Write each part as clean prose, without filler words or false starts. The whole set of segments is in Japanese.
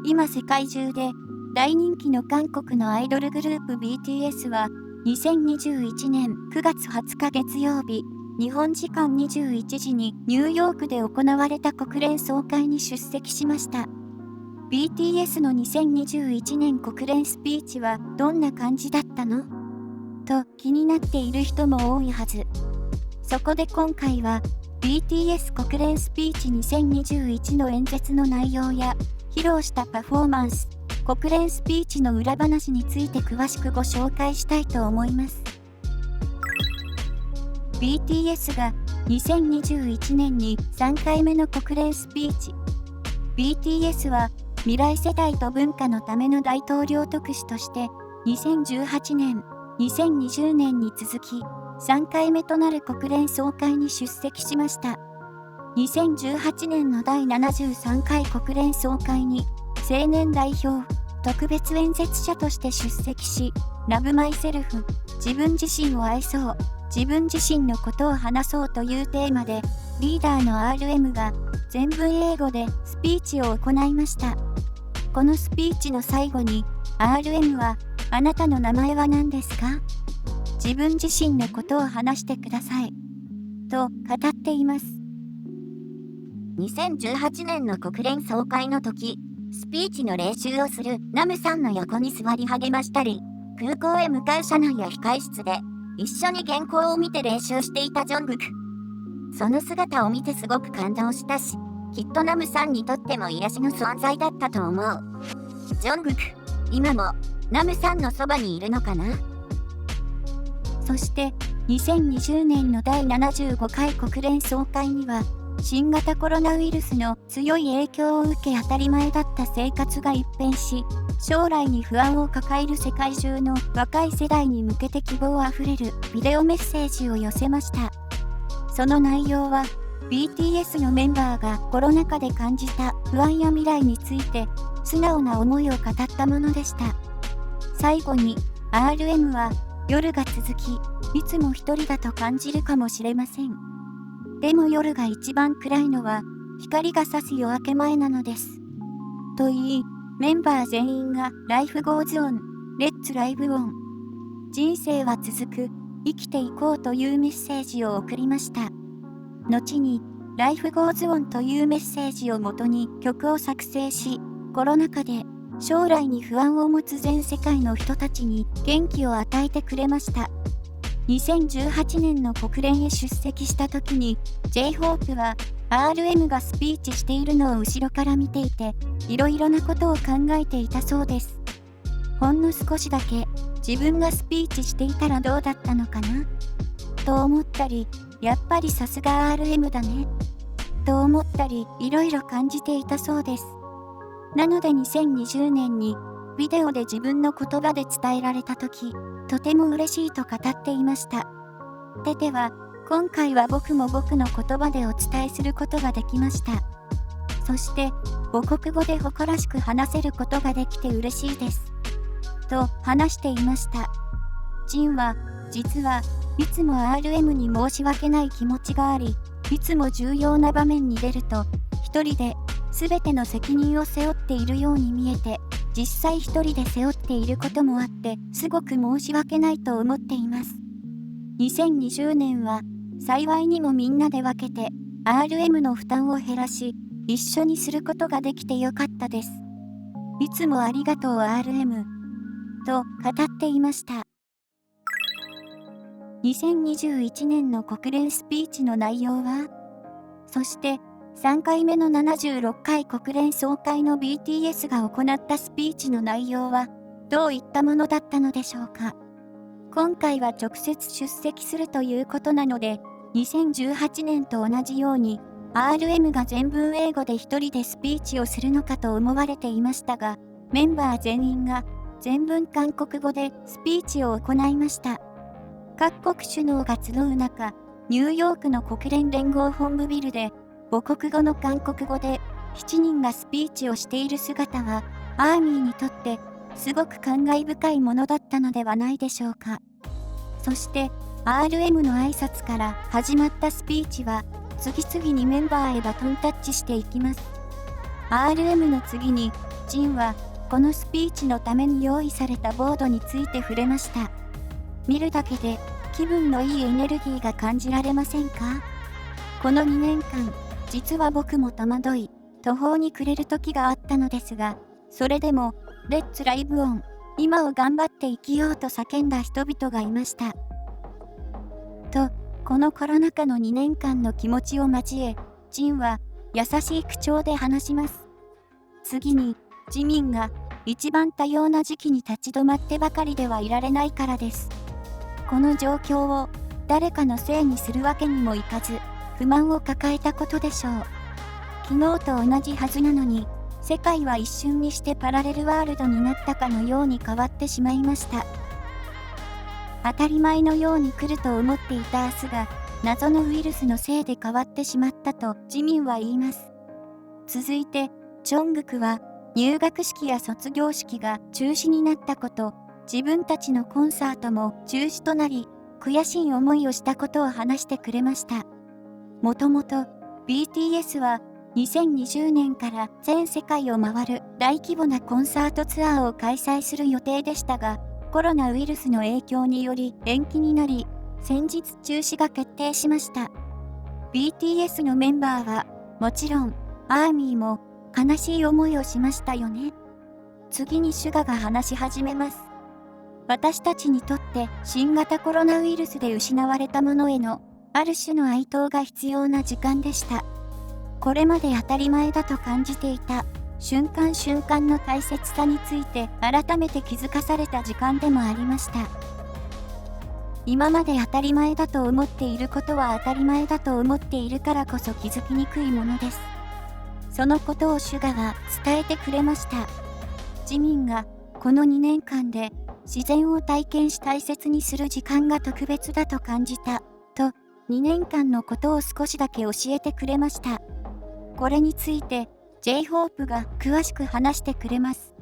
今世界中で大人気の韓国のアイドルグループ BTS は2021年9月20日月曜日、日本時間21時にニューヨークで行われた国連総会に出席しました。BTS の2021年国連スピーチはどんな感じだったの？と気になっている人も多いはず。そこで今回は BTS 国連スピーチ2021の演説の内容や披露したパフォーマンス、国連スピーチの裏話について詳しくご紹介したいと思います。BTS が2021年に3回目の国連スピーチ。BTS は未来世代と文化のための大統領特使として2018年、2020年に続き3回目となる国連総会に出席しました。2018年の第73回国連総会に青年代表特別演説者として出席し、Love Myself、自分自身を愛そう、自分自身のことを話そうというテーマで、リーダーの RM が全文英語でスピーチを行いました。このスピーチの最後に RM は、あなたの名前は何ですか？自分自身のことを話してください。と語っています。2018年の国連総会の時、スピーチの練習をするナムさんの横に座り励ましたり、空港へ向かう車内や控室で一緒に原稿を見て練習していたジョングク。その姿を見てすごく感動したし、きっとナムさんにとっても癒しの存在だったと思う。ジョングク、今もナムさんのそばにいるのかな？そして2020年の第75回国連総会には、新型コロナウイルスの強い影響を受け当たり前だった生活が一変し、将来に不安を抱える世界中の若い世代に向けて希望あふれるビデオメッセージを寄せました。その内容は BTS のメンバーがコロナ禍で感じた不安や未来について素直な思いを語ったものでした。最後に RM は、夜が続き、いつも一人だと感じるかもしれません。でも夜が一番暗いのは光が差す夜明け前なのです。と言い、メンバー全員が Life goes on, Let's live on。人生は続く、生きていこうというメッセージを送りました。後に Life goes on というメッセージをもとに曲を作成し、コロナ禍で将来に不安を持つ全世界の人たちに元気を与えてくれました。2018年の国連へ出席した時に J-HOPE は RM がスピーチしているのを後ろから見ていて、いろいろなことを考えていたそうです。ほんの少しだけ自分がスピーチしていたらどうだったのかなと思ったり、やっぱりさすが RM だねと思ったり、いろいろ感じていたそうです。なので2020年にビデオで自分の言葉で伝えられた時、とても嬉しいと語っていました。では、今回は僕も僕の言葉でお伝えすることができました。そして母国語で誇らしく話せることができて嬉しいです。と話していました。ジンは、実はいつも RM に申し訳ない気持ちがあり、いつも重要な場面に出ると、一人で全ての責任を背負っているように見えて、実際一人で背負っていることもあって、すごく申し訳ないと思っています。2020年は、幸いにもみんなで分けて、RM の負担を減らし、一緒にすることができてよかったです。いつもありがとう RM。と語っていました。2021年の国連スピーチの内容は？そして、3回目の76回国連総会の BTS が行ったスピーチの内容はどういったものだったのでしょうか。今回は直接出席するということなので、2018年と同じように RM が全文英語で一人でスピーチをするのかと思われていましたが、メンバー全員が全文韓国語でスピーチを行いました。各国首脳が集う中、ニューヨークの国連連合本部ビルで母国語の韓国語で7人がスピーチをしている姿は、アーミーにとってすごく感慨深いものだったのではないでしょうか。そして RM の挨拶から始まったスピーチは次々にメンバーへバトンタッチしていきます。RM の次にジンはこのスピーチのために用意されたボードについて触れました。見るだけで気分のいいエネルギーが感じられませんか？この2年間、実は僕も戸惑い、途方に暮れる時があったのですが、それでも、レッツライブオン、今を頑張って生きようと叫んだ人々がいました。と、このコロナ禍の2年間の気持ちを交え、ジンは優しい口調で話します。次に、自民が一番多様な時期に立ち止まってばかりではいられないからです。この状況を誰かのせいにするわけにもいかず、不満を抱えたことでしょう。昨日と同じはずなのに、世界は一瞬にしてパラレルワールドになったかのように変わってしまいました。当たり前のように来ると思っていた明日が、謎のウイルスのせいで変わってしまったと自民は言います。続いて、チョングクは、入学式や卒業式が中止になったこと、自分たちのコンサートも中止となり、悔しい思いをしたことを話してくれました。もともと、BTS は2020年から全世界を回る大規模なコンサートツアーを開催する予定でしたが、コロナウイルスの影響により延期になり、先日中止が決定しました。BTS のメンバーは、もちろん、アーミーも悲しい思いをしましたよね。次にシュガが話し始めます。私たちにとって新型コロナウイルスで失われたものへのある種の哀悼が必要な時間でした。これまで当たり前だと感じていた瞬間瞬間の大切さについて改めて気づかされた時間でもありました。今まで当たり前だと思っていることは当たり前だと思っているからこそ気づきにくいものです。そのことをシュガは伝えてくれました。自民がこの2年間で自然を体験し大切にする時間が特別だと感じた、と2年間のことを少しだけ教えてくれました。これについて J-HOPE が詳しく話してくれます。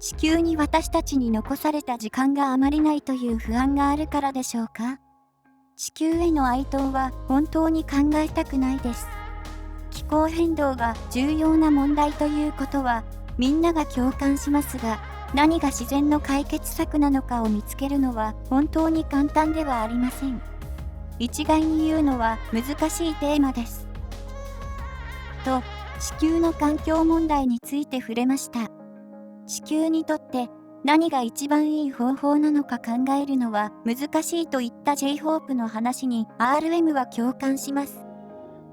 地球に私たちに残された時間があまりないという不安があるからでしょうか。地球への哀悼は本当に考えたくないです。気候変動が重要な問題ということはみんなが共感しますが、何が自然の解決策なのかを見つけるのは本当に簡単ではありません。一概に言うのは難しいテーマです。と、地球の環境問題について触れました。地球にとって何が一番いい方法なのか考えるのは難しいといった J-HOPE の話に RM は共感します。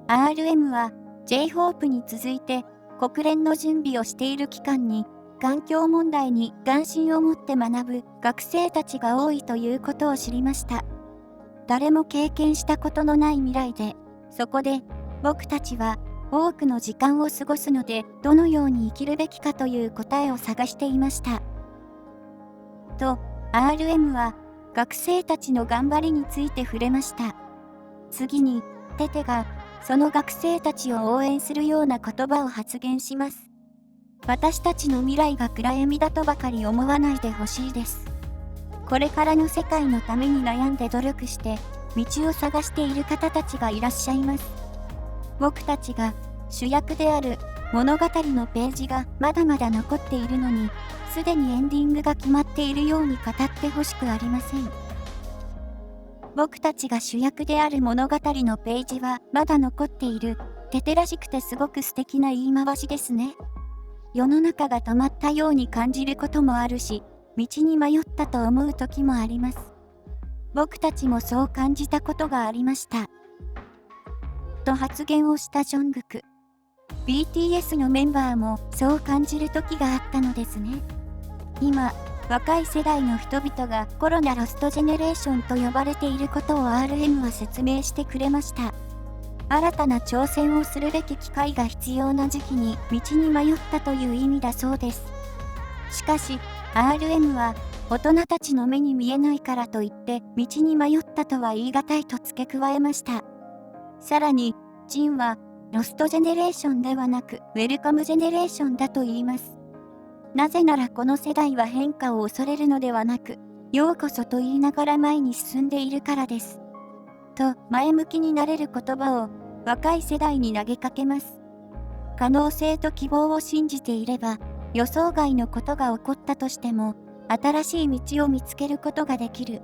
RM は J-HOPE に続いて国連の準備をしている期間に環境問題に関心を持って学ぶ学生たちが多いということを知りました。誰も経験したことのない未来で、そこで僕たちは多くの時間を過ごすのでどのように生きるべきかという答えを探していました。と、RM は学生たちの頑張りについて触れました。次に、テテがその学生たちを応援するような言葉を発言します。私たちの未来が暗闇だとばかり思わないでほしいです。これからの世界のために悩んで努力して道を探している方たちがいらっしゃいます。僕たちが主役である物語のページがまだまだ残っているのに、すでにエンディングが決まっているように語ってほしくありません。僕たちが主役である物語のページはまだ残っている。テテらしくてすごく素敵な言い回しですね。世の中が止まったように感じることもあるし、道に迷ったと思う時もあります。僕たちもそう感じたことがありました。と発言をしたジョングク。BTS のメンバーもそう感じる時があったのですね。今、若い世代の人々がコロナロストジェネレーションと呼ばれていることを RM は説明してくれました。新たな挑戦をするべき機会が必要な時期に道に迷ったという意味だそうです。しかし、RM は大人たちの目に見えないからといって道に迷ったとは言い難いと付け加えました。さらに、ジンはロストジェネレーションではなくウェルカムジェネレーションだと言います。なぜならこの世代は変化を恐れるのではなく、ようこそと言いながら前に進んでいるからです。と前向きになれる言葉を若い世代に投げかけます。可能性と希望を信じていれば、予想外のことが起こったとしても、新しい道を見つけることができる。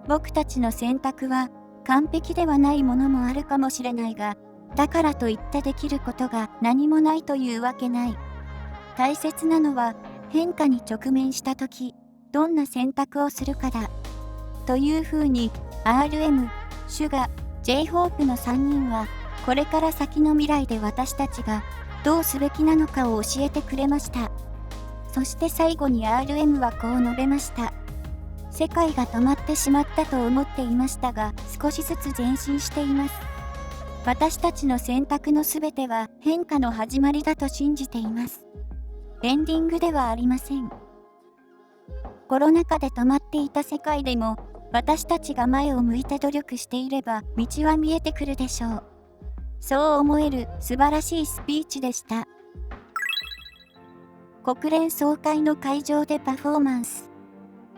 僕たちの選択は完璧ではないものもあるかもしれないが、だからといってできることが何もないというわけない。大切なのは変化に直面したとき、どんな選択をするかだ。というふうに RM、シュガ、J-HOPE の3人は、これから先の未来で私たちがどうすべきなのかを教えてくれました。そして最後に RM はこう述べました。世界が止まってしまったと思っていましたが、少しずつ前進しています。私たちの選択のすべては変化の始まりだと信じています。エンディングではありません。コロナ禍で止まっていた世界でも、私たちが前を向いて努力していれば道は見えてくるでしょう。そう思える素晴らしいスピーチでした。国連総会の会場でパフォーマンス。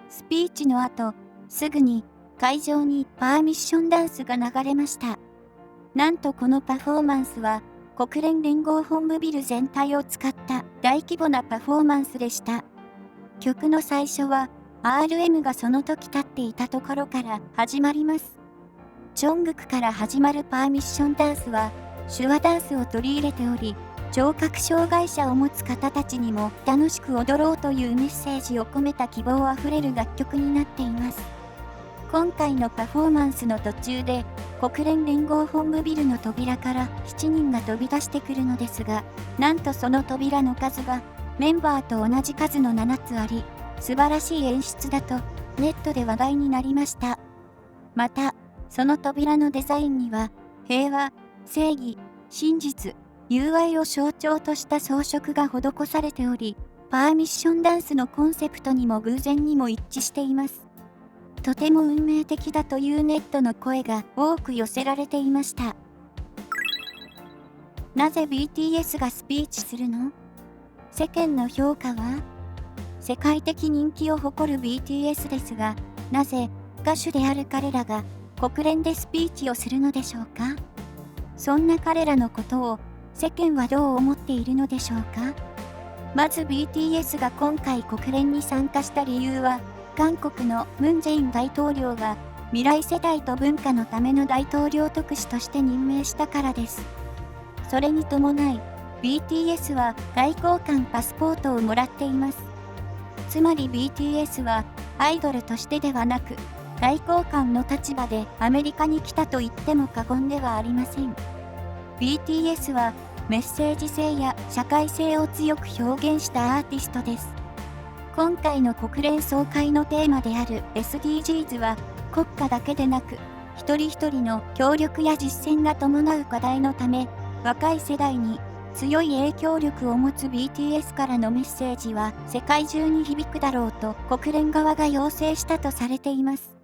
スピーチの後、すぐに会場にパーミッションダンスが流れました。なんとこのパフォーマンスは国連連合本部ビル全体を使った大規模なパフォーマンスでした。曲の最初は RM がその時立っていたところから始まります。チョングクから始まるパーミッションダンスは手話ダンスを取り入れており、聴覚障害者を持つ方たちにも楽しく踊ろうというメッセージを込めた希望あふれる楽曲になっています。今回のパフォーマンスの途中で国連連合本部ビルの扉から7人が飛び出してくるのですが、なんとその扉の数がメンバーと同じ数の7つあり、素晴らしい演出だとネットで話題になりました。また、その扉のデザインには平和、正義、真実、友愛を象徴とした装飾が施されており、パーミッションダンスのコンセプトにも偶然にも一致しています。とても運命的だというネットの声が多く寄せられていました。なぜ BTS がスピーチするの？世間の評価は？世界的人気を誇る BTS ですが、なぜ歌手である彼らが国連でスピーチをするのでしょうか？そんな彼らのことを世間はどう思っているのでしょうか？まず BTS が今回国連に参加した理由は、韓国のムン・ジェイン大統領が未来世代と文化のための大統領特使として任命したからです。それに伴い、BTS は外交官パスポートをもらっています。つまり BTS はアイドルとしてではなく、外交官の立場でアメリカに来たと言っても過言ではありません。BTS はメッセージ性や社会性を強く表現したアーティストです。今回の国連総会のテーマである SDGs は国家だけでなく一人一人の協力や実践が伴う課題のため、若い世代に強い影響力を持つ BTS からのメッセージは世界中に響くだろうと国連側が要請したとされています。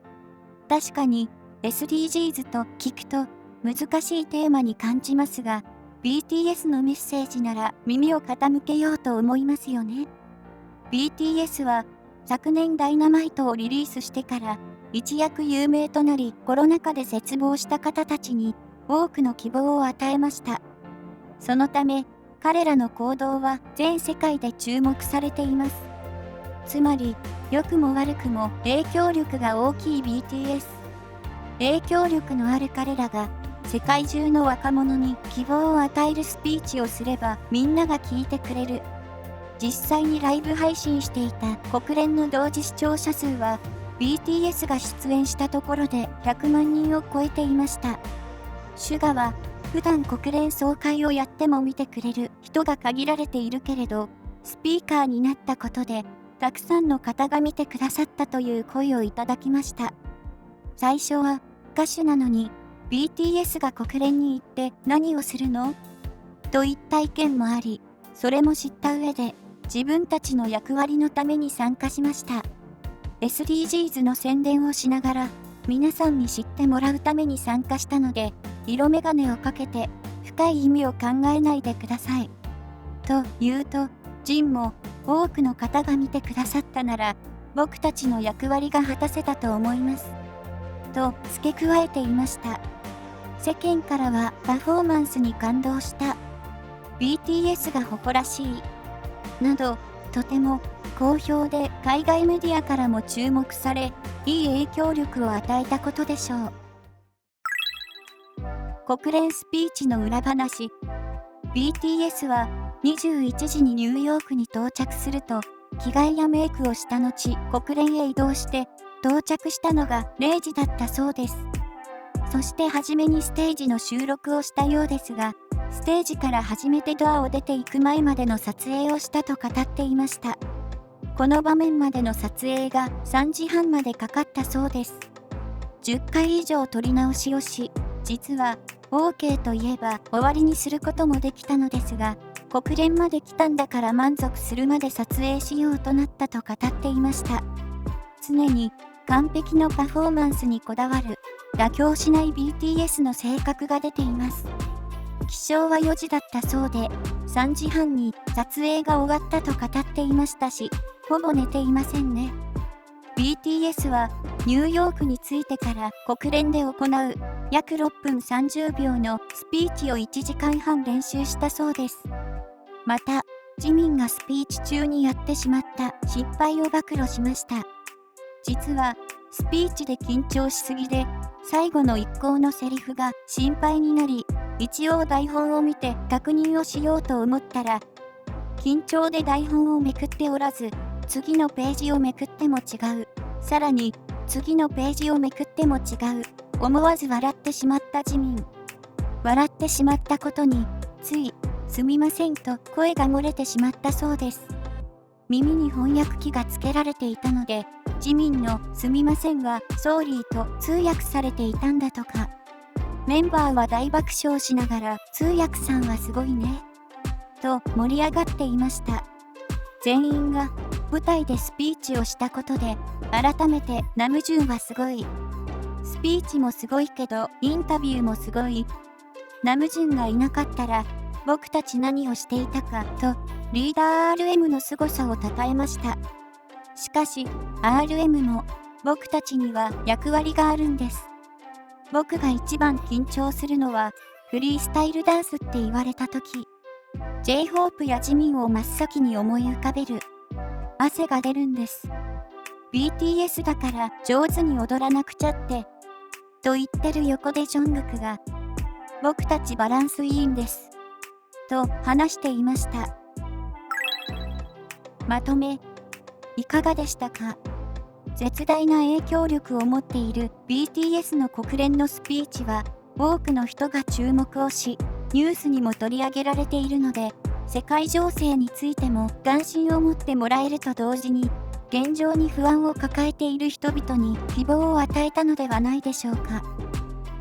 確かに SDGs と聞くと難しいテーマに感じますが、BTS のメッセージなら耳を傾けようと思いますよね。BTS は昨年ダイナマイトをリリースしてから一躍有名となり、コロナ禍で絶望した方たちに多くの希望を与えました。そのため彼らの行動は全世界で注目されています。つまり良くも悪くも影響力が大きい BTS。影響力のある彼らが世界中の若者に希望を与えるスピーチをすればみんなが聞いてくれる。実際にライブ配信していた国連の同時視聴者数は BTS が出演したところで100万人を超えていました。シュガは普段国連総会をやっても見てくれる人が限られているけれど、スピーカーになったことでたくさんの方が見てくださったという声をいただきました。最初は歌手なのに BTS が国連に行って何をするの？といった意見もあり、それも知った上で自分たちの役割のために参加しました。SDGs の宣伝をしながら皆さんに知ってもらうために参加したので、色眼鏡をかけて深い意味を考えないでください。と言うと、ジンも多くの方が見てくださったなら僕たちの役割が果たせたと思います。と付け加えていました。世間からはパフォーマンスに感動した。BTS が誇らしい。など、とても好評で海外メディアからも注目され、いい影響力を与えたことでしょう。国連スピーチの裏話。BTS は21時にニューヨークに到着すると、着替えやメイクをした後、国連へ移動して、到着したのが0時だったそうです。そして初めにステージの収録をしたようですが、ステージから初めてドアを出ていく前までの撮影をしたと語っていました。この場面までの撮影が3時半までかかったそうです。10回以上撮り直しをし、実は OK といえば終わりにすることもできたのですが、国連まで来たんだから満足するまで撮影しようとなったと語っていました。常に完璧のパフォーマンスにこだわる、妥協しない BTS の性格が出ています。起床は4時だったそうで、3時半に撮影が終わったと語っていましたし、ほぼ寝ていませんね。BTS はニューヨークに着いてから国連で行う約6分30秒のスピーチを1時間半練習したそうです。また、ジミンがスピーチ中にやってしまった失敗を暴露しました。実は、スピーチで緊張しすぎで、最後の一行のセリフが心配になり、一応台本を見て確認をしようと思ったら、緊張で台本をめくっておらず、次のページをめくっても違う。さらに、次のページをめくっても違う。思わず笑ってしまったジミン。笑ってしまったことに、つい、すみませんと声が漏れてしまったそうです。耳に翻訳機がつけられていたので、ジミンのすみませんはソーリーと通訳されていたんだとか。メンバーは大爆笑しながら通訳さんはすごいね。と盛り上がっていました。全員が舞台でスピーチをしたことで、改めてナムジュンはすごい。スピーチもすごいけど、インタビューもすごい。ナムジュンがいなかったら、僕たち何をしていたかと、リーダー RM の凄さを称えました。しかし、RM も、僕たちには役割があるんです。僕が一番緊張するのは、フリースタイルダンスって言われたとき、J-HOPE やジミンを真っ先に思い浮かべる。汗が出るんです。BTS だから上手に踊らなくちゃって、と言ってる横でジョングクが、僕たちバランスいいんです。と話していました。まとめ、いかがでしたか？絶大な影響力を持っている BTS の国連のスピーチは、多くの人が注目をし、ニュースにも取り上げられているので、世界情勢についても関心を持ってもらえると同時に、現状に不安を抱えている人々に希望を与えたのではないでしょうか。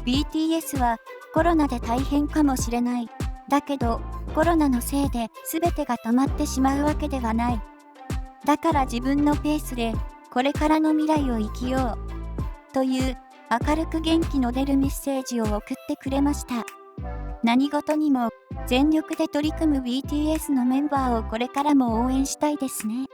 BTS はコロナで大変かもしれない。だけど、コロナのせいで全てが止まってしまうわけではない。だから自分のペースで、これからの未来を生きよう。という明るく元気の出るメッセージを送ってくれました。何事にも全力で取り組む BTS のメンバーをこれからも応援したいですね。